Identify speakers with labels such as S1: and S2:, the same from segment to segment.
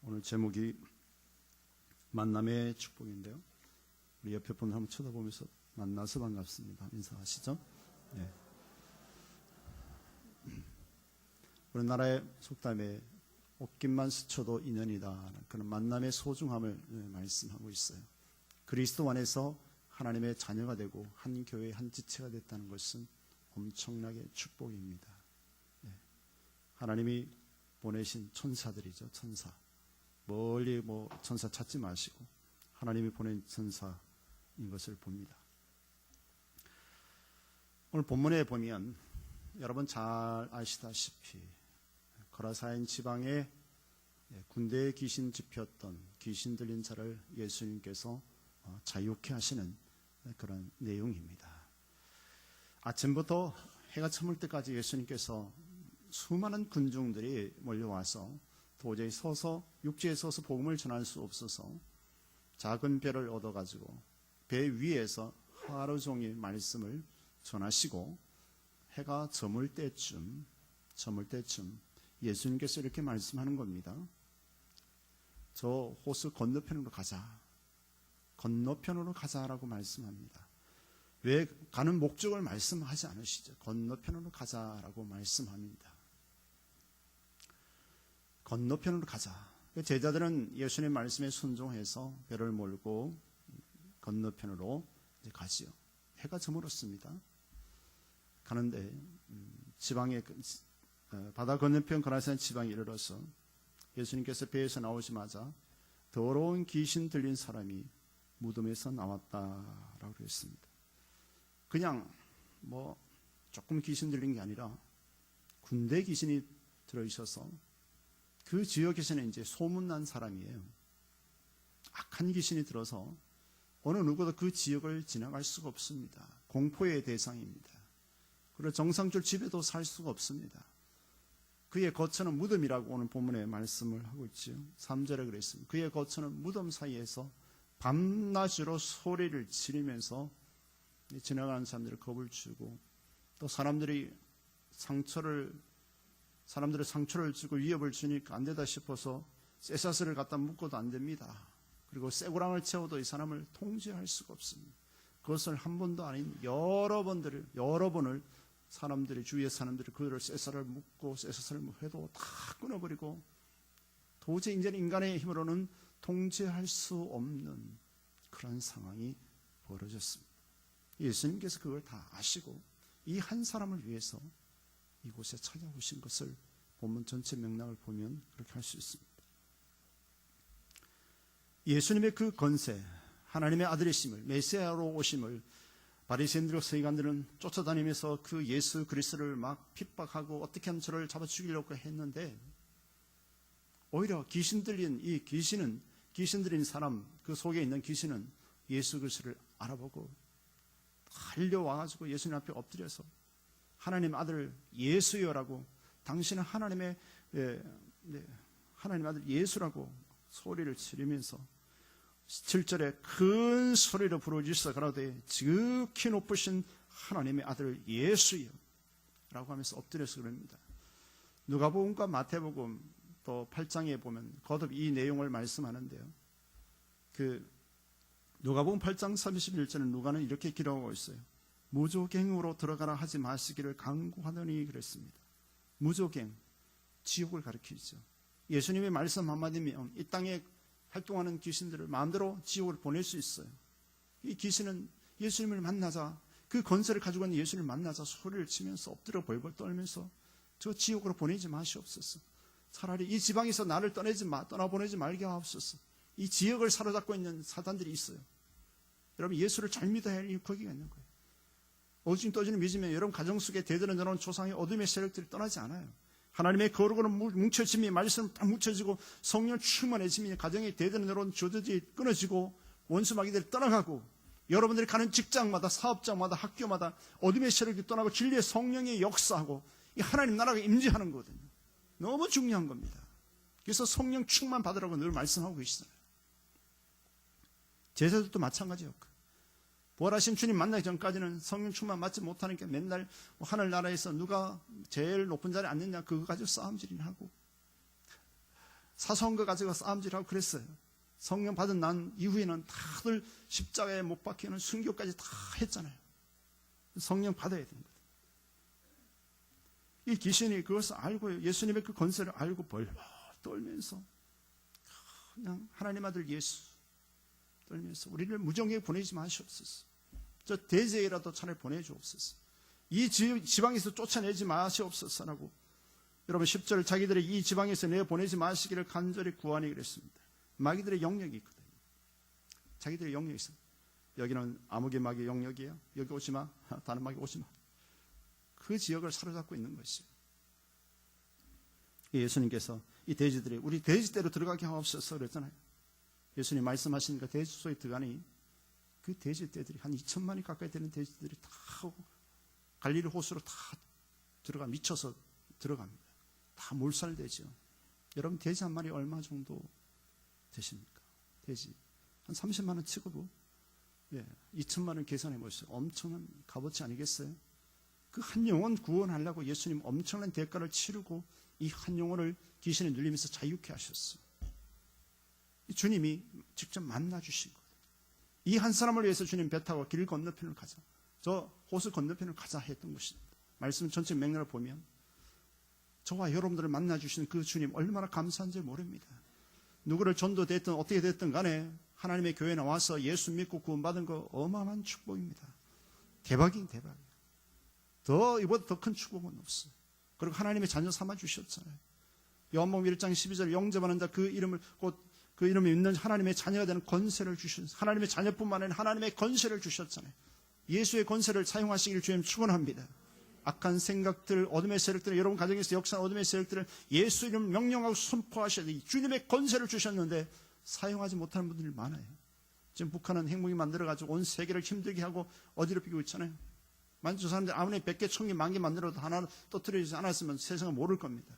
S1: 오늘 제목이 만남의 축복인데요. 우리 옆에 분 한번 쳐다보면서 만나서 반갑습니다. 인사하시죠. 네. 우리나라의 속담에 옷깃만 스쳐도 인연이다. 그런 만남의 소중함을 말씀하고 있어요. 그리스도 안에서 하나님의 자녀가 되고 한 교회 한 지체가 됐다는 것은 엄청나게 축복입니다. 네. 하나님이 보내신 천사들이죠. 천사. 멀리 천사 찾지 마시고 하나님이 보낸 천사인 것을 봅니다. 오늘 본문에 보면 여러분 잘 아시다시피 거라사인 지방에 군대에 귀신 집혔던 귀신 들린 자를 예수님께서 자유케 하시는 그런 내용입니다. 아침부터 해가 저물 때까지 예수님께서 수많은 군중들이 몰려와서 도저히 육지에 서서 복음을 전할 수 없어서 작은 배를 얻어가지고 배 위에서 하루 종일 말씀을 전하시고 해가 저물 때쯤 예수님께서 이렇게 말씀하는 겁니다. 저 호수 건너편으로 가자라고 말씀합니다. 왜 가는 목적을 말씀하지 않으시죠? 건너편으로 가자라고 말씀합니다. 건너편으로 가자. 제자들은 예수님의 말씀에 순종해서 배를 몰고 건너편으로 이제 가지요. 해가 저물었습니다. 가는데 지방에 바다 건너편 거라사인 지방에 이르러서 예수님께서 배에서 나오시마자 더러운 귀신 들린 사람이 무덤에서 나왔다라고 그랬습니다. 그냥 조금 귀신 들린 게 아니라 군대 귀신이 들어있어서 그 지역에서는 이제 소문난 사람이에요. 악한 귀신이 들어서 어느 누구도 그 지역을 지나갈 수가 없습니다. 공포의 대상입니다. 그리고 정상적으로 집에도 살 수가 없습니다. 그의 거처는 무덤이라고 오늘 본문에 말씀을 하고 있죠. 3절에 그랬습니다. 그의 거처는 무덤 사이에서 밤낮으로 소리를 지르면서 지나가는 사람들을 겁을 주고 또 사람들의 상처를 주고 위협을 주니까 안 되다 싶어서 쇠사슬을 갖다 묶어도 안 됩니다. 그리고 쇠고랑을 채워도 이 사람을 통제할 수가 없습니다. 그것을 한 번도 아닌 여러 번을 사람들이 주위의 사람들이 그를 쇠사슬을 묶고 쇠사슬을 해도 다 끊어버리고 도저히 이제는 인간의 힘으로는 통제할 수 없는 그런 상황이 벌어졌습니다. 예수님께서 그걸 다 아시고 이 한 사람을 위해서 이곳에 찾아오신 것을 본문 전체 맥락을 보면 그렇게 할 수 있습니다. 예수님의 그 권세, 하나님의 아들이심을, 메시아로 오심을 바리새인들과 서기관들은 쫓아다니면서 그 예수 그리스도를 막 핍박하고 어떻게 하면 저를 잡아 죽이려고 했는데 오히려 귀신 들린 사람, 그 속에 있는 귀신은 예수 그리스도를 알아보고 달려와가지고 예수님 앞에 엎드려서 하나님 아들 예수여라고 당신은 하나님의 아들 예수라고 소리를 지르면서 7절에 큰 소리로 부르짖어 가로되 지극히 높으신 하나님의 아들 예수여 라고 하면서 엎드려서 그럽니다. 누가복음과 마태복음 또 8장에 보면 거듭 이 내용을 말씀하는데요. 누가복음 8장 31절에 누가는 이렇게 기록하고 있어요. 무조갱으로 들어가라 하지 마시기를 강구하더니 그랬습니다. 무조갱, 지옥을 가리키죠. 예수님의 말씀 한마디면 이 땅에 활동하는 귀신들을 마음대로 지옥을 보낼 수 있어요. 이 귀신은 예수님을 만나자 그 권세를 가지고 있는 예수님을 만나자 소리를 치면서 엎드려 벌벌 떨면서 저 지옥으로 보내지 마시옵소서. 차라리 이 지방에서 나를 떠나보내지 말게 하옵소서. 이 지역을 사로잡고 있는 사단들이 있어요. 여러분 예수를 잘 믿어야 할 이유 거기가 있는 거예요. 오직 떠지는 믿으면 여러분 가정 속에 대대로 내려온 조상의 어둠의 세력들이 떠나지 않아요. 하나님의 거룩으로 뭉쳐짐이 말씀 딱 뭉쳐지고 성령 충만해짐이 가정의 대대로 내려온 조저들이 끊어지고 원수마귀들이 떠나가고 여러분들이 가는 직장마다 사업장마다 학교마다 어둠의 세력이 떠나고 진리의 성령이 역사하고 이 하나님 나라가 임재하는 거거든요. 너무 중요한 겁니다. 그래서 성령 충만 받으라고 늘 말씀하고 계시잖아요. 제자들도 마찬가지였고 부활하신 주님 만나기 전까지는 성령 충만 받지 못하니까 맨날 하늘나라에서 누가 제일 높은 자리에 앉느냐 그거 가지고 싸움질이나 하고 사소한 거 가지고 싸움질하고 그랬어요. 성령 받은 난 이후에는 다들 십자가에 못 박히는 순교까지 다 했잖아요. 성령 받아야 되는 거예요. 이 귀신이 그것을 알고 예수님의 그 권세를 알고 벌벌 떨면서 그냥 하나님 아들 예수 떨면서 우리를 무정에 보내지 마시옵소서. 저 대제이라도 차라리 보내주옵소서. 이 지방에서 쫓아내지 마시옵소서라고 여러분 10절 자기들이 이 지방에서 내보내지 마시기를 간절히 구하니 그랬습니다. 마귀들의 영역이 있거든요. 자기들의 영역이 있어요. 여기는 아무개 마귀 영역이에요. 여기 오지 마. 다른 마귀 오지 마. 그 지역을 사로잡고 있는 것이에요. 예수님께서 이 돼지들이 우리 돼지대로 들어가게 하옵소서 그랬잖아요. 예수님 말씀하시니까 돼지 속에 들어가니 그 돼지떼들이 한 2천만이 가까이 되는 돼지들이 다 갈릴리 호수로 다 들어가 미쳐서 들어갑니다. 다 몰살되죠. 여러분 돼지 한 마리 얼마 정도 되십니까? 돼지 한 30만 원 치고도 2천만 원 계산해 보세요. 엄청난 값어치 아니겠어요? 그 한 영혼 구원하려고 예수님 엄청난 대가를 치르고 이 한 영혼을 귀신에 눌리면서 자유케 하셨어요. 주님이 직접 만나 주신 거예요. 이 한 사람을 위해서 주님 배 타고 길 건너편을 가자. 저 호수 건너편을 가자 했던 것입니다. 말씀 전체 맥락을 보면 저와 여러분들을 만나 주신 그 주님 얼마나 감사한지 모릅니다. 누구를 전도됐든 어떻게 됐든 간에 하나님의 교회에 나와서 예수 믿고 구원받은 거 어마어마한 축복입니다. 대박이에요, 대박. 이보다 더 큰 축복은 없어요. 그리고 하나님의 자녀 삼아 주셨잖아요. 요한복음 1장 12절 영접하는 자 그 이름을 곧 그 이름에 있는 하나님의 자녀가 되는 권세를 주셨어요. 하나님의 자녀뿐만 아니라 하나님의 권세를 주셨잖아요. 예수의 권세를 사용하시기를 주님 축원합니다. 악한 생각들, 어둠의 세력들, 여러분 가정에서 역사한 어둠의 세력들을 예수 이름 명령하고 선포하셔야 돼요. 주님의 권세를 주셨는데 사용하지 못하는 분들이 많아요. 지금 북한은 핵무기 만들어가지고 온 세계를 힘들게 하고 어디로 비고 있잖아요. 만약 저 사람들 아무리 100개, 1000개, 10,000개 만들어도 하나 터뜨리지 않았으면 세상은 모를 겁니다.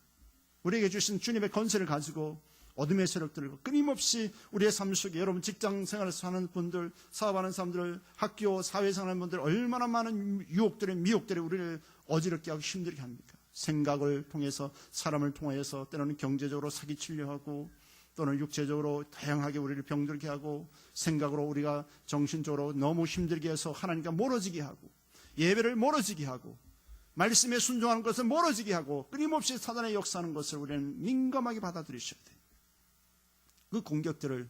S1: 우리에게 주신 주님의 권세를 가지고 어둠의 세력들을 끊임없이 우리의 삶 속에 여러분 직장 생활에서 사는 분들, 사업하는 사람들, 학교, 사회생활 하는 분들 얼마나 많은 유혹들이 미혹들이 우리를 어지럽게 하고 힘들게 합니까? 생각을 통해서 사람을 통해서 때로는 경제적으로 사기치려 하고 또는 육체적으로 다양하게 우리를 병들게 하고 생각으로 우리가 정신적으로 너무 힘들게 해서 하나님과 멀어지게 하고 예배를 멀어지게 하고 말씀에 순종하는 것을 멀어지게 하고 끊임없이 사단의 역사하는 것을 우리는 민감하게 받아들이셔야 돼요. 그 공격들을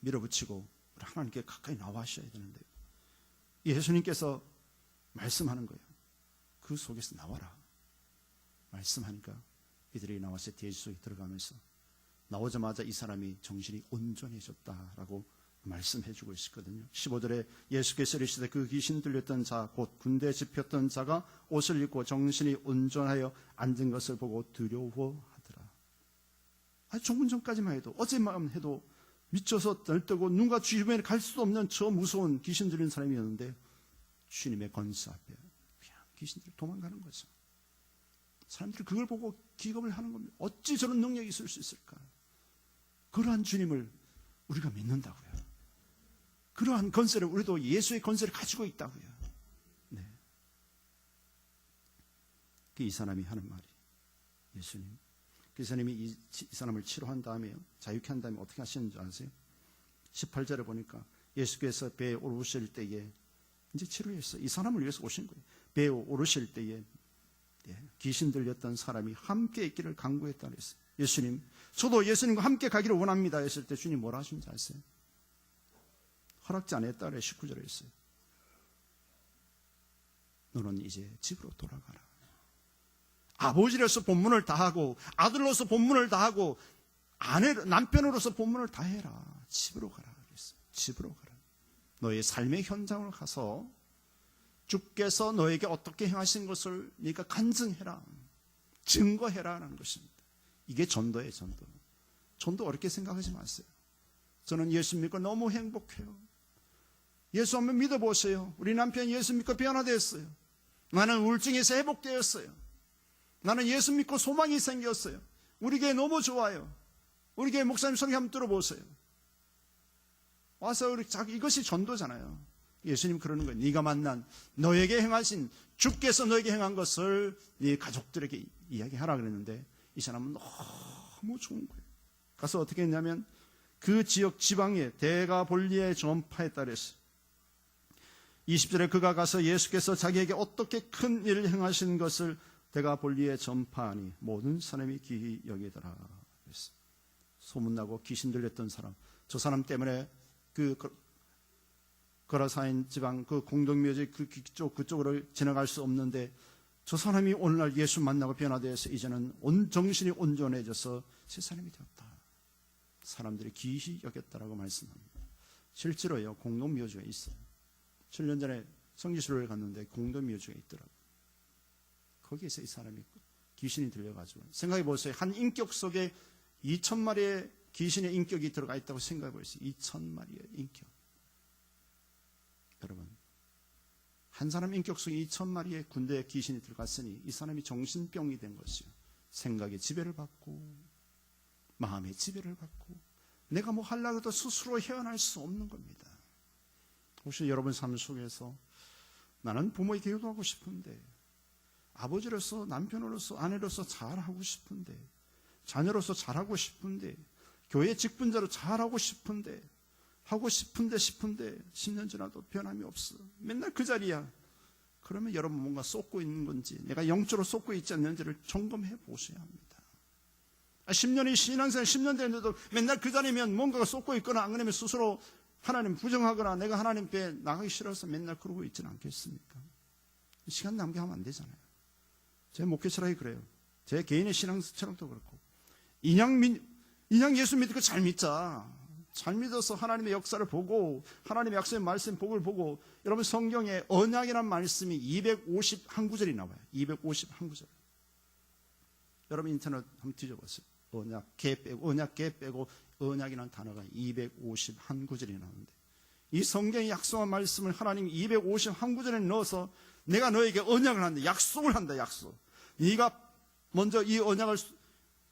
S1: 밀어붙이고 하나님께 가까이 나와 하셔야 되는데 예수님께서 말씀하는 거예요. 그 속에서 나와라. 말씀하니까 이들이 나와서 돼지 속에 들어가면서 나오자마자 이 사람이 정신이 온전해졌다라고 말씀해주고 있었거든요. 15절에 예수께서 이르시되 그 귀신 들렸던 자 곧 군대에 집혔던 자가 옷을 입고 정신이 온전하여 앉은 것을 보고 두려워하더라. 아주 조금 전까지만 해도 어제만 해도 미쳐서 떨떠고 누가 주변에 갈 수도 없는 저 무서운 귀신 들린 사람이었는데 주님의 권세 앞에 그냥 귀신들이 도망가는 거죠. 사람들이 그걸 보고 기겁을 하는 겁니다. 어찌 저런 능력이 있을 수 있을까? 그러한 주님을 우리가 믿는다고요. 그러한 권세를 우리도 예수의 권세를 가지고 있다고요. 네. 이 사람이 하는 말이 예수님. 그 사람이 이 사람을 치료한 다음에 자유케 한 다음에 어떻게 하시는지 아세요? 18절에 보니까 예수께서 배에 오르실 때에 이제 치료했어요. 이 사람을 위해서 오신 거예요. 배에 오르실 때에 귀신 들렸던 사람이 함께 있기를 간구했다고 했어요. 예수님, 저도 예수님과 함께 가기를 원합니다 했을 때 주님 뭐라 하시는지 아세요? 허락지 않았다 그래 19절에 했어요. 너는 이제 집으로 돌아가라. 아버지로서 본문을 다하고 아들로서 본문을 다하고 남편으로서 본문을 다해라. 집으로 가라 그랬어요. 집으로 가라. 너의 삶의 현장을 가서 주께서 너에게 어떻게 행하신 것을 네가 간증해라. 증거해라라는 것입니다. 이게 전도예요. 전도 어렵게 생각하지 마세요. 저는 예수 믿고 너무 행복해요. 예수 한번 믿어보세요. 우리 남편 예수 믿고 변화됐어요. 나는 우울증에서 회복되었어요. 나는 예수 믿고 소망이 생겼어요. 우리 교회 너무 좋아요. 우리 교회 목사님 설교 한번 들어보세요. 와서 이것이 전도잖아요. 예수님 그러는 거예요. 네가 만난 너에게 행하신 주께서 너에게 행한 것을 네 가족들에게 이야기하라 그랬는데 이 사람은 너무 좋은 거예요. 가서 어떻게 했냐면 그 지역 지방에 데가볼리에 전파했다 그랬어요. 20절에 그가 가서 예수께서 자기에게 어떻게 큰 일을 행하신 것을 데가볼리에 전파하니 모든 사람이 귀히 여기더라 그랬어요. 소문나고 귀신 들렸던 사람, 저 사람 때문에 그 거라사인 지방 그 공동묘지 그쪽으로 지나갈 수 없는데 저 사람이 오늘날 예수 만나고 변화되어서 이제는 정신이 온전해져서 새 사람이 되었다. 사람들이 귀히 여겼다라고 말씀합니다. 실제로요, 공동묘지가 있어요. 7년 전에 성지순례를 갔는데 공동묘지가 있더라고요. 거기에서 이 사람이 귀신이 들려가지고 생각해 보세요. 한 인격 속에 2,000마리의 귀신의 인격이 들어가 있다고 생각해 보세요. 2,000마리의 인격. 여러분, 한 사람 인격 속에 2,000마리의 군대에 귀신이 들어갔으니 이 사람이 정신병이 된 것이요. 생각의 지배를 받고 마음의 지배를 받고 내가 뭐 하려고 해도 스스로 헤어날 수 없는 겁니다. 혹시 여러분 삶 속에서 나는 부모에게 기도하고 싶은데 아버지로서 남편으로서 아내로서 잘하고 싶은데 자녀로서 잘하고 싶은데 교회 직분자로 잘하고 싶은데 하고 싶은데 10년 지나도 변함이 없어. 맨날 그 자리야. 그러면 여러분 뭔가 쏟고 있는 건지 내가 영적으로 쏟고 있지 않는지를 점검해 보셔야 합니다. 10년이 신앙생활 10년 됐는데도 맨날 그 자리면 뭔가가 쏟고 있거나 안 그러면 스스로 하나님 부정하거나 내가 하나님 께 나가기 싫어서 맨날 그러고 있지는 않겠습니까? 시간 낭비하면 안 되잖아요. 제 목회 철학이 그래요. 제 개인의 신앙 철학도 그렇고 인양 예수 믿고 잘 믿자. 잘 믿어서 하나님의 역사를 보고 하나님의 약속의 말씀 복을 보고 여러분 성경에 언약이라는 말씀이 251구절이 나와요. 251구절. 여러분 인터넷 한번 뒤져보세요. 언약 개 빼고 언약이라는 단어가 251구절이 나오는데 이 성경의 약속한 말씀을 하나님이 251구절에 넣어서 내가 너에게 언약을 한다. 약속을 한다. 약속. 네가 먼저 이 언약을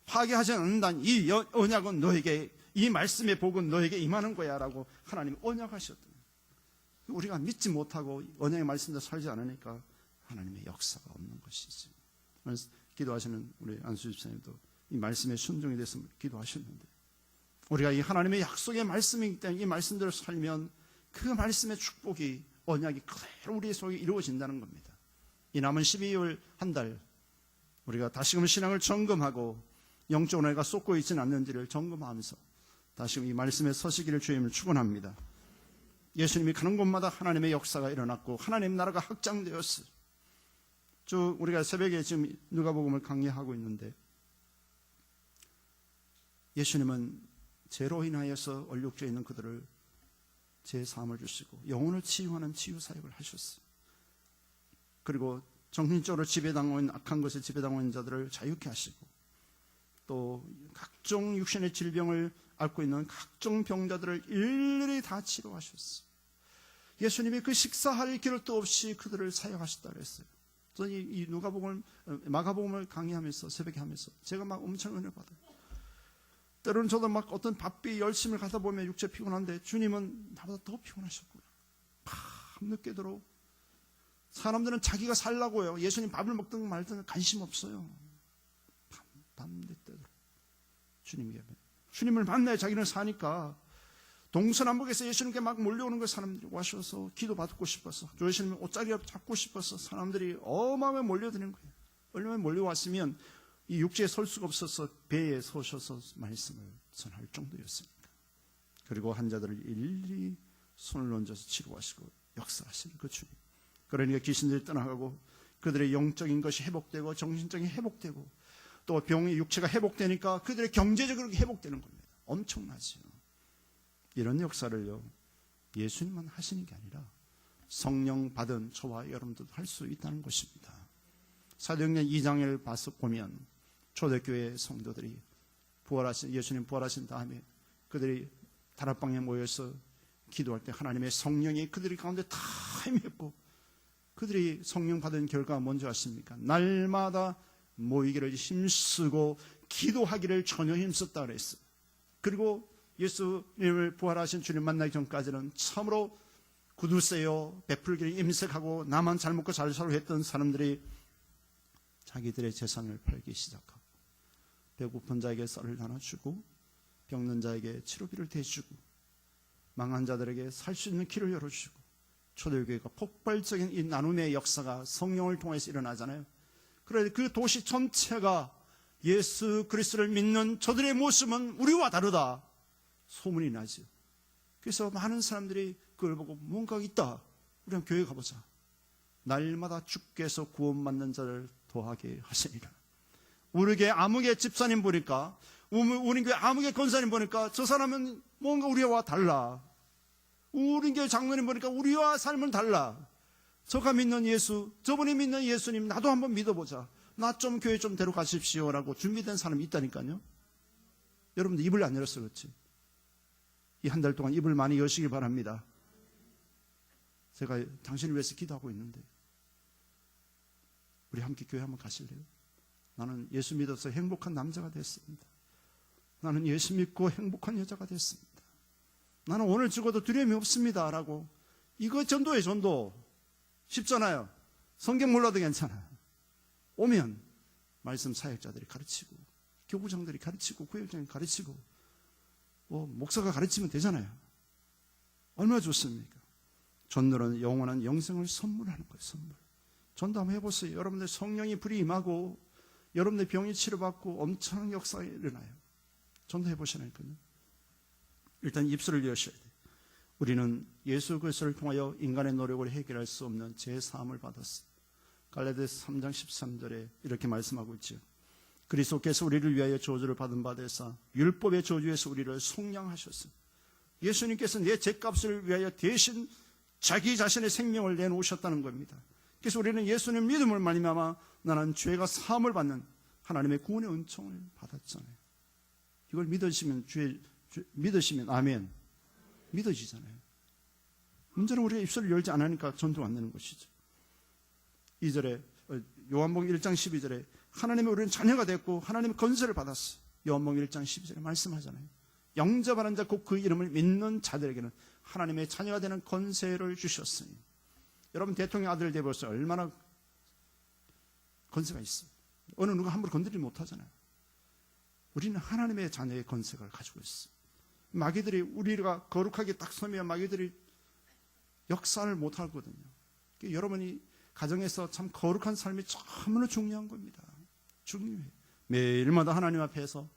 S1: 파괴하지 않는다는 이 언약은 너에게 이 말씀의 복은 너에게 임하는 거야 라고 하나님이 언약하셨던 거예요. 우리가 믿지 못하고 언약의 말씀대로 살지 않으니까 하나님의 역사가 없는 것이지. 기도하시는 우리 안수 집사님도 이 말씀에 순종이 돼서 기도하셨는데 우리가 이 하나님의 약속의 말씀이기 때문에 이 말씀대로 살면 그 말씀의 축복이 언약이 그대로 우리 속에 이루어진다는 겁니다. 이 남은 12월 한 달 우리가 다시금 신앙을 점검하고 영적으로 내가 쏟고 있지는 않는지를 점검하면서 다시금 이 말씀에 서시기를 주님을 축원합니다. 예수님이 가는 곳마다 하나님의 역사가 일어났고 하나님 나라가 확장되었어요. 쭉 우리가 새벽에 지금 누가복음을 강의하고 있는데 예수님은 죄로 인하여서 얼룩져 있는 그들을 제사함을 주시고 영혼을 치유하는 치유사역을 하셨어요. 그리고 정신적으로 지배당하고 있는 악한 것에 지배당하고 있는 자들을 자유케 하시고 또 각종 육신의 질병을 앓고 있는 각종 병자들을 일일이 다 치료하셨어요. 예수님이 그 식사할 기력도 없이 그들을 사역하셨다 그랬어요. 저는 이 마가복음을 강의하면서 새벽에 하면서 제가 막 엄청 은혜 받아요. 때로는 저도 막 어떤 바삐 열심을 가다 보면 육체 피곤한데 주님은 나보다 더 피곤하셨고요. 밤늦게도록 사람들은 자기가 살라고요. 예수님 밥을 먹든 말든 관심 없어요. 밤늦게도록 주님을 만나야 자기는 사니까 동서남북에서 예수님께 막 몰려오는 거 사람들이 와셔서 기도 받고 싶어서 예수님 옷자리 잡고 싶어서 사람들이 어마어마하게 몰려드는 거예요. 얼마나 몰려왔으면 이 육지에 설 수가 없어서 배에 서셔서 말씀을 전할 정도였으니까. 그리고 환자들을 일일이 손을 얹어서 치료하시고 역사하시는 그 주님. 그러니까 귀신들이 떠나가고 그들의 영적인 것이 회복되고 정신적인 회복되고 또 병의 육체가 회복되니까 그들의 경제적으로 회복되는 겁니다. 엄청나죠. 이런 역사를요 예수님만 하시는 게 아니라 성령 받은 저와 여러분들도 할 수 있다는 것입니다. 사도행전 2장을 봐서 보면 초대교회 성도들이 예수님 부활하신 다음에 그들이 다락방에 모여서 기도할 때 하나님의 성령이 그들이 가운데 다 임했고 그들이 성령 받은 결과가 뭔지 아십니까? 날마다 모이기를 힘쓰고 기도하기를 전혀 힘썼다 그랬어요. 그리고 예수님을 부활하신 주님 만나기 전까지는 참으로 굳으세요 베풀기를 임색하고 나만 잘 먹고 잘 살고 했던 사람들이 자기들의 재산을 팔기 시작하고 배고픈 자에게 쌀을 나눠주고 겪는 자에게 치료비를 대주고 망한 자들에게 살 수 있는 길을 열어주고 초대교회가 폭발적인 이 나눔의 역사가 성령을 통해서 일어나잖아요. 그래서 그 도시 전체가 예수 그리스도를 믿는 저들의 모습은 우리와 다르다 소문이 나죠. 그래서 많은 사람들이 그걸 보고 뭔가 있다. 우리 한번 교회 가보자. 날마다 주께서 구원받는 자를 더하게 하시니라. 우리 교회 아무개 집사님 보니까, 우리 교회 아무개 권사님 보니까 저 사람은 뭔가 우리와 달라. 우리 교회 장로님 보니까 우리와 삶은 달라. 저가 믿는 예수, 저분이 믿는 예수님 나도 한번 믿어보자. 나 좀 교회 좀 데려가십시오라고 준비된 사람이 있다니까요. 여러분들 입을 안 열었어 그렇지? 이 한 달 동안 입을 많이 여시길 바랍니다. 제가 당신을 위해서 기도하고 있는데 우리 함께 교회 한번 가실래요? 나는 예수 믿어서 행복한 남자가 됐습니다. 나는 예수 믿고 행복한 여자가 됐습니다. 나는 오늘 죽어도 두려움이 없습니다 라고. 이거 전도예요. 전도 쉽잖아요. 성경 몰라도 괜찮아요. 오면 말씀 사역자들이 가르치고 교구장들이 가르치고 구역장이 가르치고 목사가 가르치면 되잖아요. 얼마나 좋습니까? 전도는 영원한 영생을 선물하는 거예요. 선물. 전도 한번 해보세요. 여러분들 성령이 불이 임하고 여러분들 병이 치료받고 엄청난 역사가 일어나요. 전도 해보시라니까요. 일단 입술을 여셔야 돼요. 우리는 예수 그리스도를 통하여 인간의 노력으로 해결할 수 없는 죄사함을 받았어요. 갈라디아서 3장 13절에 이렇게 말씀하고 있죠. 그리스도께서 우리를 위하여 저주를 받은 바 되사 율법의 저주에서 우리를 속량하셨어요. 예수님께서 내 죄값을 위하여 대신 자기 자신의 생명을 내놓으셨다는 겁니다. 그래서 우리는 예수님 믿음을 말미암아 나는 죄가 사함을 받는 하나님의 구원의 은총을 받았잖아요. 이걸 믿으시면 믿으시면 아멘 믿어지잖아요. 문제는 우리가 입술을 열지 않으니까 전도가 안 되는 것이죠. 2절에 요한복음 1장 12절에 하나님의 우리는 자녀가 됐고 하나님의 건세를 받았어요. 요한복음 1장 12절에 말씀하잖아요. 영접하는 자 곧 그 이름을 믿는 자들에게는 하나님의 자녀가 되는 건세를 주셨으니. 여러분 대통령 아들 되어서 얼마나 건세가 있어요. 어느 누가 함부로 건드리지 못하잖아요. 우리는 하나님의 자녀의 건세를 가지고 있어요. 마귀들이 우리가 거룩하게 딱 서면 마귀들이 역사를 못하거든요. 여러분이 가정에서 참 거룩한 삶이 참으로 중요한 겁니다. 중요해요. 매일마다 하나님 앞에서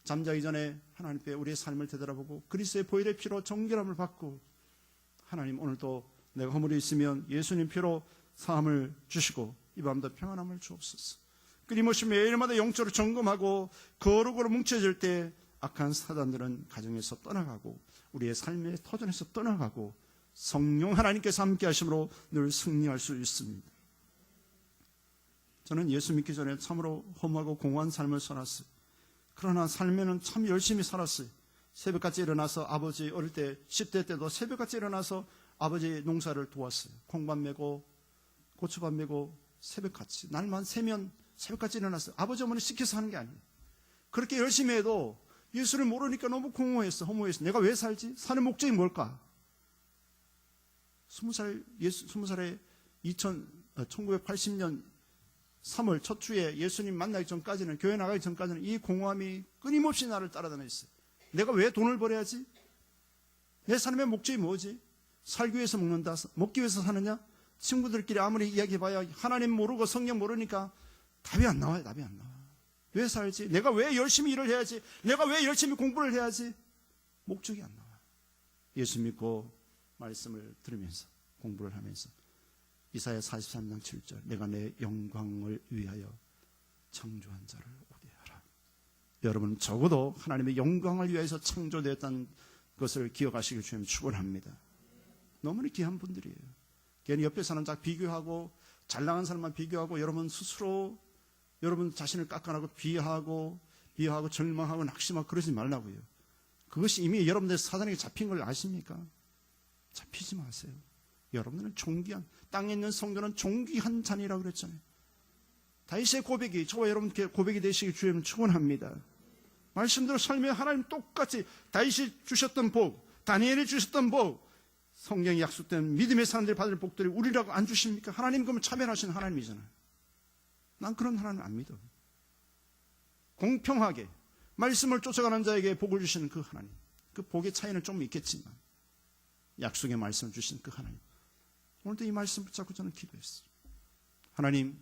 S1: 잠자기 전에 하나님 앞에 우리의 삶을 되돌아보고 그리스도의 보혈의 피로 정결함을 받고 하나님 오늘도 내가 허물이 있으면 예수님 피로 사함을 주시고 이 밤도 평안함을 주옵소서. 끊임없이 매일마다 영적으로 점검하고 거룩으로 뭉쳐질 때 악한 사단들은 가정에서 떠나가고 우리의 삶의 터전에서 떠나가고 성령 하나님께서 함께 하심으로 늘 승리할 수 있습니다. 저는 예수 믿기 전에 참으로 험하고 공허한 삶을 살았어요. 그러나 삶에는 참 열심히 살았어요. 새벽같이 일어나서 아버지 어릴 때 10대 때도 새벽같이 일어나서 아버지 농사를 도왔어요. 콩밭 메고 고추밭 메고 새벽같이 날만 새면 새벽같이 일어났어요. 아버지 어머니 시켜서 하는 게 아니에요. 그렇게 열심히 해도 예수를 모르니까 너무 공허했어. 허무했어. 내가 왜 살지? 사는 목적이 뭘까? 20살에 1980년 3월 첫 주에 예수님 만나기 전까지는, 교회 나가기 전까지는 이 공허함이 끊임없이 나를 따라다녔어요. 내가 왜 돈을 벌어야지? 내 삶의 목적이 뭐지? 살기 위해서 먹는다, 먹기 위해서 사느냐? 친구들끼리 아무리 이야기해봐야 하나님 모르고 성경 모르니까 답이 안 나와요. 답이 안 나와. 왜 살지? 내가 왜 열심히 일을 해야지? 내가 왜 열심히 공부를 해야지? 목적이 안 나와. 예수 믿고 말씀을 들으면서 공부를 하면서 이사야 43장 7절 내가 내 영광을 위하여 창조한 자를 오게 하라. 여러분 적어도 하나님의 영광을 위해서 창조되었다는 것을 기억하시길 주님 축원합니다. 너무나 귀한 분들이에요. 괜히 옆에 사는 자 비교하고 잘 나간 사람만 비교하고 여러분 스스로 여러분 자신을 깎아나고 비하하고 절망하고 낙심하고 그러지 말라고요. 그것이 이미 여러분들 사단에게 잡힌 걸 아십니까? 잡히지 마세요. 여러분들은 존귀한, 땅에 있는 성도는 존귀한 자니라고 그랬잖아요. 다윗의 고백이 저와 여러분 고백이 되시길 주님 축원합니다. 말씀대로 삶에 하나님 똑같이 다윗이 주셨던 복, 다니엘이 주셨던 복, 성경이 약속된 믿음의 사람들이 받을 복들이 우리라고 안 주십니까? 하나님 그러면 차별하시는 하나님이잖아요. 난 그런 하나님 안 믿어. 공평하게 말씀을 쫓아가는 자에게 복을 주시는 그 하나님, 그 복의 차이는 좀 있겠지만 약속의 말씀을 주신 그 하나님, 오늘도 이 말씀 붙잡고 저는 기도했어요. 하나님,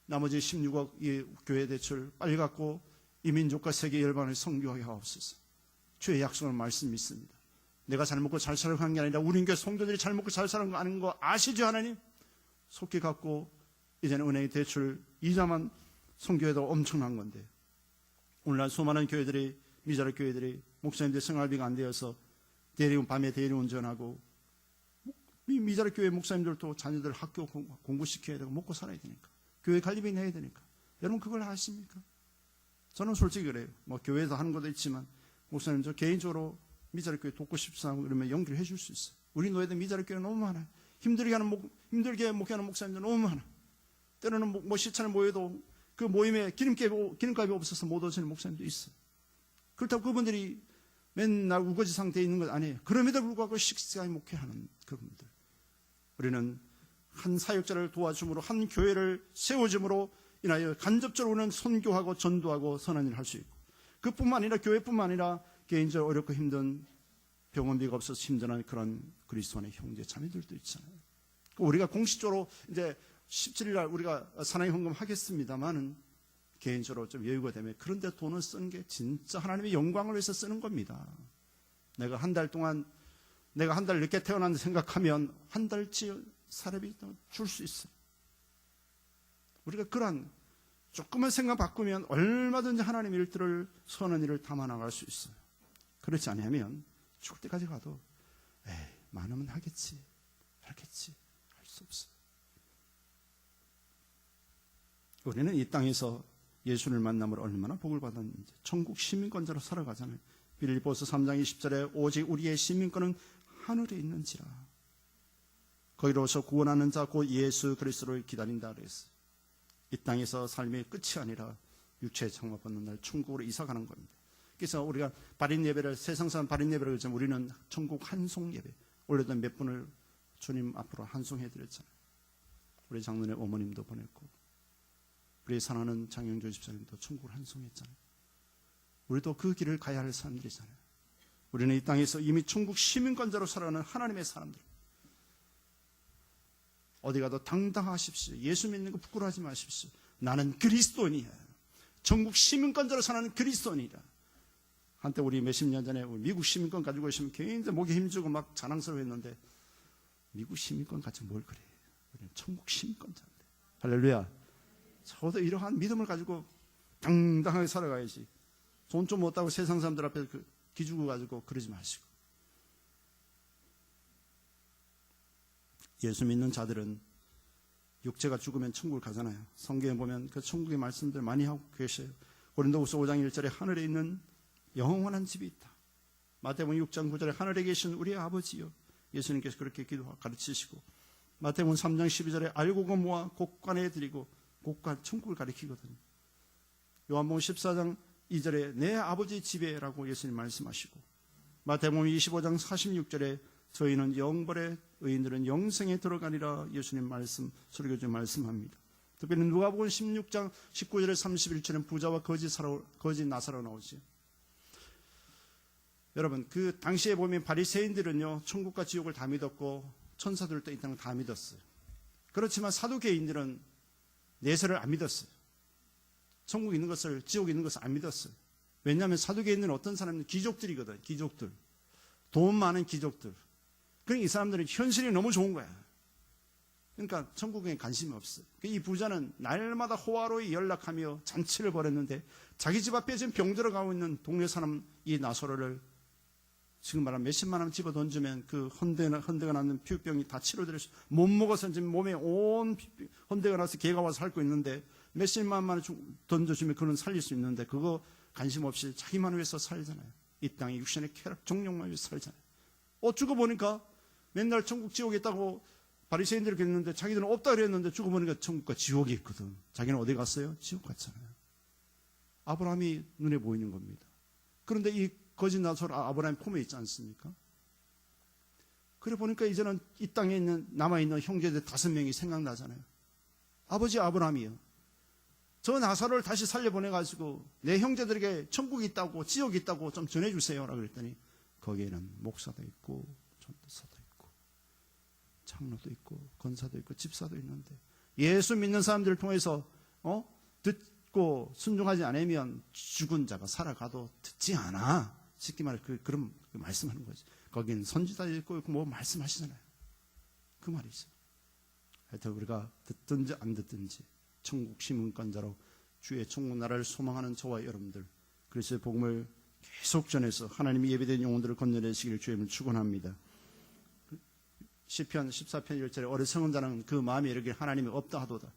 S1: 나머지 16억 의 교회 대출 빨리 갖고 이 민족과 세계 열방을 선교하게 하옵소서. 주의 약속을 말씀 믿습니다. 내가 잘 먹고 잘 살아가는 게 아니라 우리 교회 성도들이 잘 먹고 잘 사는 거 아닌 거 아시죠, 하나님? 속히 갖고 이제는 은행의 대출 이자만 선교해도 엄청난 건데, 오늘날 수많은 교회들이, 미자립 교회들이 목사님들 생활비가 안 되어서 밤에 대리운전하고, 미자립 교회 목사님들도 자녀들 학교 공부시켜야 되고 먹고 살아야 되니까, 교회 관리비 내야 되니까. 여러분 그걸 아십니까? 저는 솔직히 그래요. 뭐 교회에서 하는 것도 있지만 목사님 저 개인적으로 미자립 교회 돕고 싶사고 그러면 연결해 줄 수 있어요. 우리 노예들 미자립 교회 너무 많아요. 힘들게 목회하는 목사님들 너무 많아. 때로는 뭐 시간을 모여도 그 모임에 기름값이 없어서 못 오시는 목사님도 있어요. 그렇다고 그분들이 맨날 우거지 상태에 있는 건 아니에요. 그럼에도 불구하고 식사에 목회하는 그분들. 우리는 한 사역자를 도와줌으로, 한 교회를 세워줌으로 인하여 간접적으로는 선교하고 전도하고 선한 일을 할 수 있고, 그뿐만 아니라 교회뿐만 아니라 개인적으로 어렵고 힘든 병원비가 없어서 힘든 그런 그리스도 안의 형제 자매들도 있잖아요. 우리가 공식적으로 이제 17일 날 우리가 사나이 헌금 하겠습니다만은 개인적으로 좀 여유가 되면 그런데 돈을 쓴 게 진짜 하나님의 영광을 위해서 쓰는 겁니다. 내가 한 달 늦게 태어난다 생각하면 한 달치 사례비 줄 수 있어요. 우리가 그런 조금만 생각 바꾸면 얼마든지 하나님의 일들을, 선한 일을 담아 나갈 수 있어요. 그렇지 않으면 죽을 때까지 가도 많으면 하겠지 할 수 없어요. 우리는 이 땅에서 예수를 만남으로 얼마나 복을 받았는지 천국 시민권자로 살아가잖아요. 빌립보서 3장 20절에 오직 우리의 시민권은 하늘에 있는지라. 거기로서 구원하는 자 곧 예수 그리스도를 기다린다 그랬어요. 이 땅에서 삶의 끝이 아니라 육체의 창조받는 날 천국으로 이사가는 겁니다. 그래서 우리가 발인 예배를, 세상 사람 발인 예배를 그러지만 우리는 천국 한송 예배, 원래도 몇 분을 주님 앞으로 한송해드렸잖아요. 우리 장로의 어머님도 보냈고 우리 사랑하는 장영조 집사님도 천국을 한송했잖아요. 우리도 그 길을 가야 할 사람들이잖아요. 우리는 이 땅에서 이미 천국 시민권자로 살아가는 하나님의 사람들. 어디 가도 당당하십시오. 예수 믿는 거 부끄러워하지 마십시오. 나는 그리스도인이야. 천국 시민권자로 사는 그리스도인이라. 한때 우리 몇십 년 전에 미국 시민권 가지고 있으면 굉장히 목에 힘주고 막 자랑스러워했는데, 미국 시민권 가지고 뭘 그래. 우리는 천국 시민권자인데. 할렐루야. 저도 이러한 믿음을 가지고 당당하게 살아가야지. 돈 좀 못다고 세상 사람들 앞에 기죽어 가지고 그러지 마시고. 예수 믿는 자들은 육체가 죽으면 천국을 가잖아요. 성경에 보면 그 천국의 말씀들 많이 하고 계셔요. 고린도후서 5장 1절에 하늘에 있는 영원한 집이 있다. 마태복음 6장 9절에 하늘에 계신 우리 아버지요. 예수님께서 그렇게 가르치시고, 마태복음 3장 12절에 알고고 모아 곡관에 드리고, 곡관 천국을 가리키거든요. 요한복음 14장 2절에 내 아버지 집에라고 예수님 말씀하시고, 마태복음 25장 46절에 저희는 영벌의 의인들은 영생에 들어가리라 예수님 말씀, 설교주 말씀합니다. 특별히 누가복음 16장 19절에 31절에는 부자와 거지 나사로 나오죠. 여러분, 그 당시에 보면 바리새인들은요, 천국과 지옥을 다 믿었고 천사들도 있다는 걸 다 믿었어요. 그렇지만 사두개인들은 내세를 안 믿었어요. 천국 있는 것을, 지옥 있는 것을 안 믿었어요. 왜냐하면 사두개인들은 어떤 사람들은 귀족들이거든. 귀족들, 돈 많은 귀족들. 그러니까 이 사람들은 현실이 너무 좋은 거야. 그러니까 천국에 관심이 없어요. 이 부자는 날마다 호화로이 연락하며 잔치를 벌였는데, 자기 집 앞에 지금 병들어가고 있는 동네 사람 이 나사로를 지금 말하면 몇십만 원 집어 던지면 그 헌대가 나는 피부병이 다 치료될 수, 못 먹어서 지금 몸에 온 헌대가 나서 개가 와서 살고 있는데 몇십만 원 던져주면 그는 살릴 수 있는데, 그거 관심 없이 자기만 위해서 살잖아요. 이 땅의 육신의 쾌락 정욕만 위해서 살잖아요. 죽어보니까 맨날 천국 지옥에 있다고 바리새인들이 그랬는데 자기들은 없다 그랬는데 죽어보니까 천국과 지옥이 있거든. 자기는 어디 갔어요? 지옥 갔잖아요. 아브라함이 눈에 보이는 겁니다. 그런데 이 거짓 나사로 아브라함 품에 있지 않습니까? 그래 보니까 이제는 이 땅에 있는 남아있는 형제들 5명이 생각나잖아요. 아버지 아브라함이요. 저 나사로를 다시 살려보내가지고 내 형제들에게 천국이 있다고 지옥이 있다고 좀 전해주세요 라고 그랬더니 거기에는 목사도 있고 전도사도 있고 장로도 있고 권사도 있고 집사도 있는데 예수 믿는 사람들을 통해서 듣고 순종하지 않으면 죽은 자가 살아가도 듣지 않아. 쉽게 말해 그런 말씀하는 거지. 거긴 선지자도 있고 뭐 말씀하시잖아요. 그 말이죠. 하여튼 우리가 듣든지 안 듣든지 천국 시민권자로 주의 천국 나라를 소망하는 저와 여러분들, 그리스도의 복음을 계속 전해서 하나님이 예배된 영혼들을 건져내시기를 주님을 축원합니다. 시편 14편 1절에 어리석은 자는 그 마음에 이르기를 하나님이 없다 하도다.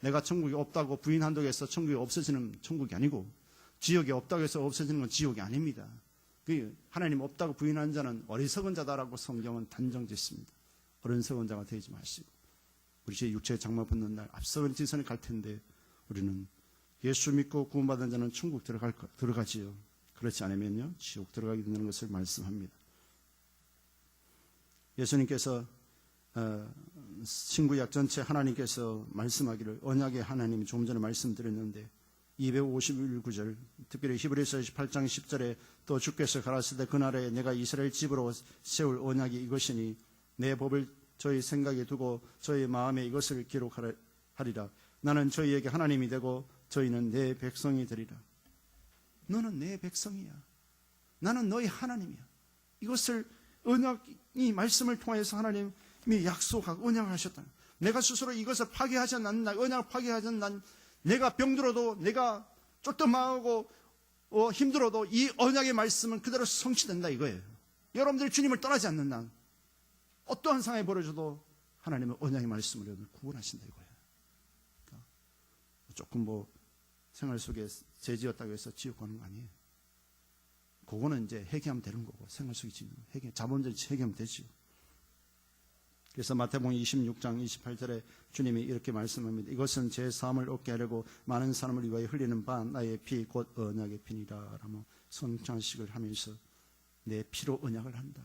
S1: 내가 천국이 없다고 부인한다고 해서 천국이 없어지는 천국이 아니고 지옥이 없다고 해서 없어지는 건 지옥이 아닙니다. 하나님 없다고 부인하는 자는 어리석은 자다라고 성경은 단정짓습니다. 어리석은 자가 되지 마시고 우리 제 육체의 장마 붙는 날 앞서는 지선에 갈 텐데 우리는 예수 믿고 구원받은 자는 천국 들어가지요. 그렇지 않으면요 지옥 들어가게 된다는 것을 말씀합니다. 예수님께서 신구약 전체 하나님께서 말씀하기를 언약의 하나님이 조금 전에 말씀드렸는데 251구절 특별히 히브리서 18장 10절에 또 주께서 가라사대 그날에 내가 이스라엘 집으로 세울 언약이 이것이니 내 법을 저희 생각에 두고 저희 마음에 이것을 기록하리라. 나는 저희에게 하나님이 되고 저희는 내 백성이 되리라. 너는 내 백성이야. 나는 너희 하나님이야. 이것을 언약이 말씀을 통해서 하나님이 약속하고 언약하셨다. 내가 스스로 이것을 파괴하지 않는 언약을 파괴하지 않는 내가 병들어도 내가 쫄떠망하고 힘들어도 이 언약의 말씀은 그대로 성취된다 이거예요. 여러분들이 주님을 떠나지 않는 한 어떠한 상황이 벌어져도 하나님은 언약의 말씀으로 구원하신다 이거예요. 그러니까 조금 생활 속에 죄지었다고 해서 지옥 가는 거 아니에요. 그거는 이제 회개하면 되는 거고 생활 속에 자본주의 회개하면 되죠. 그래서 마태복음 26장 28절에 주님이 이렇게 말씀합니다. 이것은 제 사함을 얻게 하려고 많은 사람을 위하여 흘리는 바 나의 피 곧 언약의 피니라 라며 성찬식을 하면서 내 피로 언약을 한다.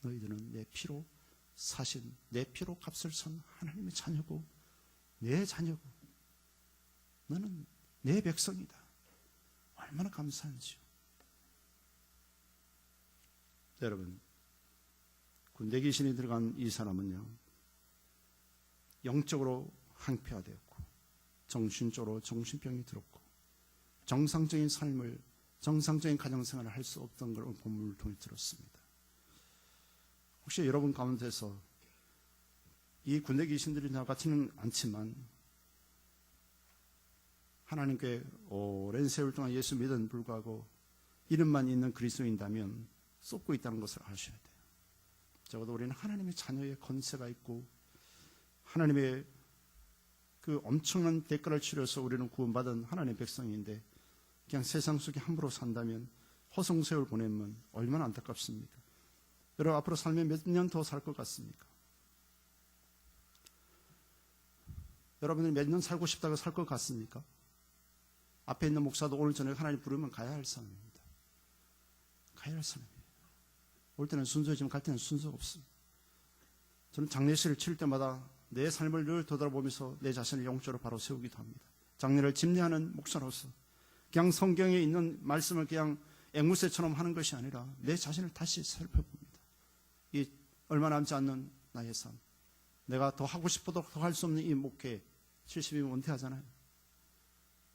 S1: 너희들은 내 피로 사신 내 피로 값을 선 하나님의 자녀고 내 자녀고 너는 내 백성이다. 얼마나 감사한지요. 여러분 군대 귀신이 들어간 이 사람은요 영적으로 항폐화되었고 정신적으로 정신병이 들었고 정상적인 삶을 정상적인 가정생활을 할 수 없던 걸 본문을 통해 들었습니다. 혹시 여러분 가운데서 이 군대 귀신들이 나같지는 않지만 하나님께 오랜 세월 동안 예수 믿은 불구하고 이름만 있는 그리스도인다면 쏟고 있다는 것을 아셔야 돼요. 적어도 우리는 하나님의 자녀의 권세가 있고 하나님의 그 엄청난 대가를 치러서 우리는 구원받은 하나님의 백성인데 그냥 세상 속에 함부로 산다면 허송세월 보내면 얼마나 안타깝습니까? 여러분 앞으로 살면 몇 년 더 살 것 같습니까? 여러분들이 몇 년 살고 싶다고 살 것 같습니까? 앞에 있는 목사도 오늘 저녁에 하나님 부르면 가야 할 사람입니다. 가야 할 사람이에요. 올 때는 순서지만 갈 때는 순서가 없습니다. 저는 장례식을 치를 때마다 내 삶을 늘 되돌아보면서 내 자신을 영적으로 바로 세우기도 합니다. 장례를 집례하는 목사로서 그냥 성경에 있는 말씀을 그냥 앵무새처럼 하는 것이 아니라 내 자신을 다시 살펴봅니다. 이 얼마 남지 않는 나의 삶, 내가 더 하고 싶어도 더 할 수 없는 이 목회 70이면 은퇴하잖아요.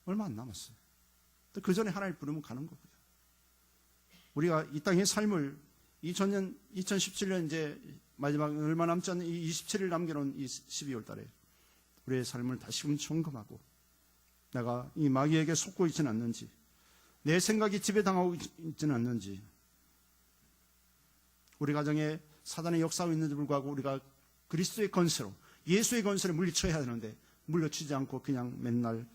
S1: 얼마 안 남았어요. 그 전에 하나님 부르면 가는 거고요. 우리가 이 땅의 삶을 2017년 이제 마지막 얼마 남지 않는 이 27일 남겨놓은 이 12월 달에 우리의 삶을 다시금 점검하고 내가 이 마귀에게 속고 있지는 않는지 내 생각이 지배당하고 있지는 않는지 우리 가정에 사단의 역사가 있는데 불구하고 우리가 그리스도의 건세로 예수의 건세를 물리쳐야 하는데 물려치지 않고 그냥 맨날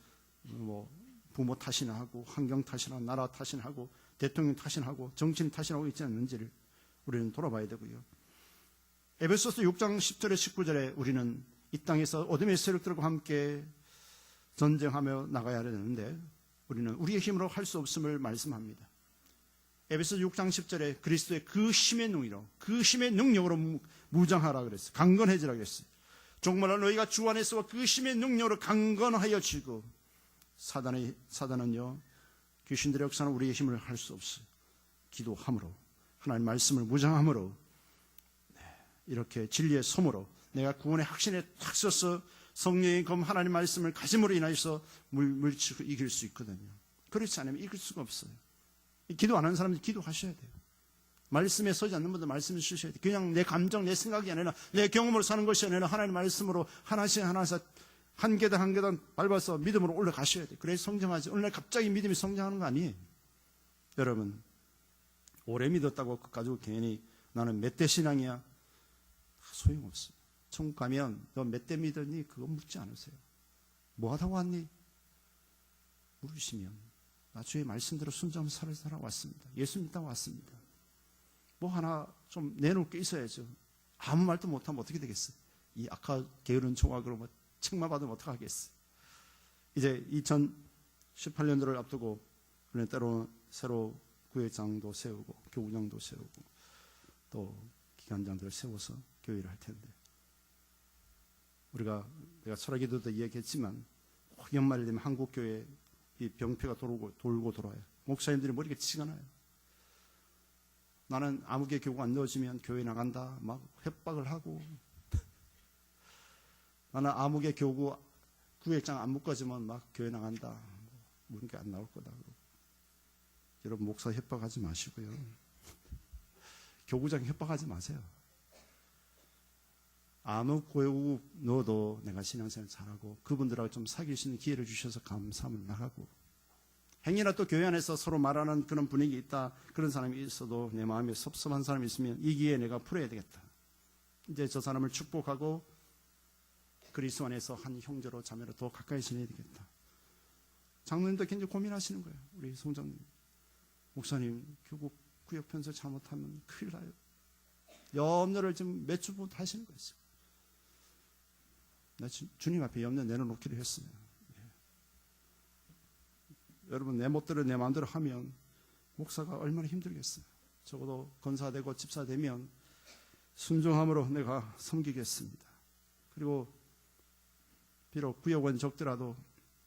S1: 부모 탓이나 하고 환경 탓이나 나라 탓이나 하고 대통령 탓이나 하고 정치인 탓이나 하고 있지 않는지를 우리는 돌아봐야 되고요. 에베소서 6장 10절에 19절에 우리는 이 땅에서 어둠의 세력들과 함께 전쟁하며 나가야 되는데 우리는 우리의 힘으로 할 수 없음을 말씀합니다. 에베소서 6장 10절에 그리스도의 그 힘의 능력으로 무장하라 그랬어요. 강건해지라 그랬어요. 정말로 너희가 주 안에서 그 힘의 능력으로 강건하여 지고 사단은요, 귀신들의 역사는 우리의 힘을 할 수 없어요. 기도함으로, 하나님 말씀을 무장함으로, 이렇게 진리의 솜으로 내가 구원의 확신에 탁 서서 성령의 검 하나님 말씀을 가짐으로 인하여서 물리치고 이길 수 있거든요. 그렇지 않으면 이길 수가 없어요. 기도 안 하는 사람들 기도하셔야 돼요. 말씀에 서지 않는 분들 말씀을 쓰셔야 돼요. 그냥 내 감정, 내 생각이 아니라 내 경험으로 사는 것이 아니라 하나님 말씀으로 하나씩 하나씩 한 계단 한 계단 밟아서 믿음으로 올라가셔야 돼요. 그래서 성장하지. 오늘 갑자기 믿음이 성장하는 거 아니에요. 여러분, 오래 믿었다고 그거 가지고 괜히 나는 몇 대 신앙이야. 소용없어요. 천국 가면 너 몇 대 믿었니? 그거 묻지 않으세요. 뭐 하다 왔니? 물으시면 나 주의 말씀대로 순종하며 살아왔습니다. 예수 믿다 왔습니다. 뭐 하나 좀 내놓을 게 있어야죠. 아무 말도 못하면 어떻게 되겠어요? 이 아까 게으른 총각으로 뭐 책만 받으면 어떡하겠어요? 이제 2018년도를 앞두고 그런 때로 새로 구회장도 세우고 교구장도 세우고 또 기관장들을 세워서 교회를 할 텐데 내가 철학기도도 이야기했지만 연말이 되면 한국교회 이 병폐가 돌고 돌아요. 목사님들이 머리가 치가 나요. 나는 아무개 교구 안 넣어지면 교회 나간다 막 협박을 하고 나는 아무개 교구 구회장 안 묶어지면 막 교회 나간다 문게 안 나올 거다. 여러분 목사 협박하지 마시고요. 교구장 협박하지 마세요. 아무 교구 넣어도 내가 신앙생활 잘하고 그분들하고 좀 사귈 수 있는 기회를 주셔서 감사함을 나가고 행여나 또 교회 안에서 서로 말하는 그런 분위기 있다. 그런 사람이 있어도 내 마음에 섭섭한 사람이 있으면 이 기회에 내가 풀어야 되겠다. 이제 저 사람을 축복하고 그리스도 안에서 한 형제로 자매로 더 가까이 지내야 되겠다. 장로님도 굉장히 고민하시는 거예요. 우리 송장님. 목사님 교구 구역 편서 잘못하면 큰일 나요. 염려를 지금 몇 주부터 하시는 거예요. 나 주님 앞에 염려 내려놓기로 했어요. 여러분 내 멋대로 내 마음대로 하면 목사가 얼마나 힘들겠어요. 적어도 권사되고 집사되면 순종함으로 내가 섬기겠습니다. 그리고 비록 구역원 적더라도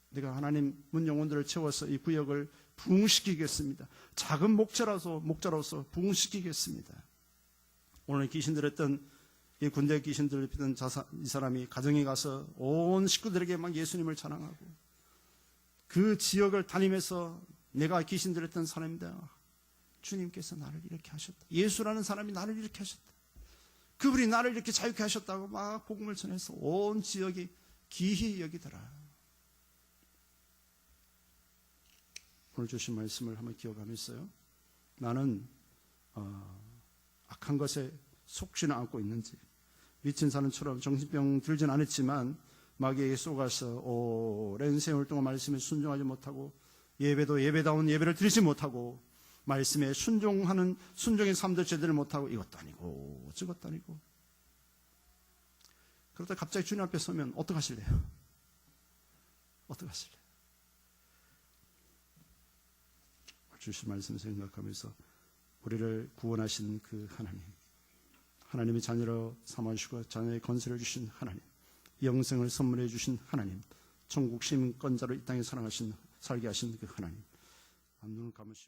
S1: 내가 하나님 문 영혼들을 채워서 이 구역을 부흥시키겠습니다. 작은 목자로서 부흥시키겠습니다. 오늘 귀신 들었던 이 군대 귀신 들었던 이 사람이 가정에 가서 온 식구들에게 막 예수님을 찬양하고 그 지역을 다니면서 내가 귀신 들었던 사람입니다. 주님께서 나를 이렇게 하셨다. 예수라는 사람이 나를 이렇게 하셨다. 그분이 나를 이렇게 자유케 하셨다고 막 복음을 전해서 온 지역이 기히 여기더라. 오늘 주신 말씀을 한번 기억하면서요. 나는 악한 것에 속지는 않고 있는지 미친 사람처럼 정신병 들진 않았지만 마귀에게 쏘가서 오랜 세월 동안 말씀에 순종하지 못하고 예배도 예배다운 예배를 드리지 못하고 말씀에 순종하는 순종의 삶도 제대로 못하고 이것도 아니고 저것도 아니고 그러다 갑자기 주님 앞에 서면 어떡하실래요? 어떡하실래요? 주신 말씀 생각하면서 우리를 구원하신 그 하나님의 자녀로 삼아주시고 자녀의 건설을 주신 하나님, 영생을 선물해 주신 하나님, 천국 시민권자로 이 땅에 살게 하신 그 하나님, 눈을 감으시고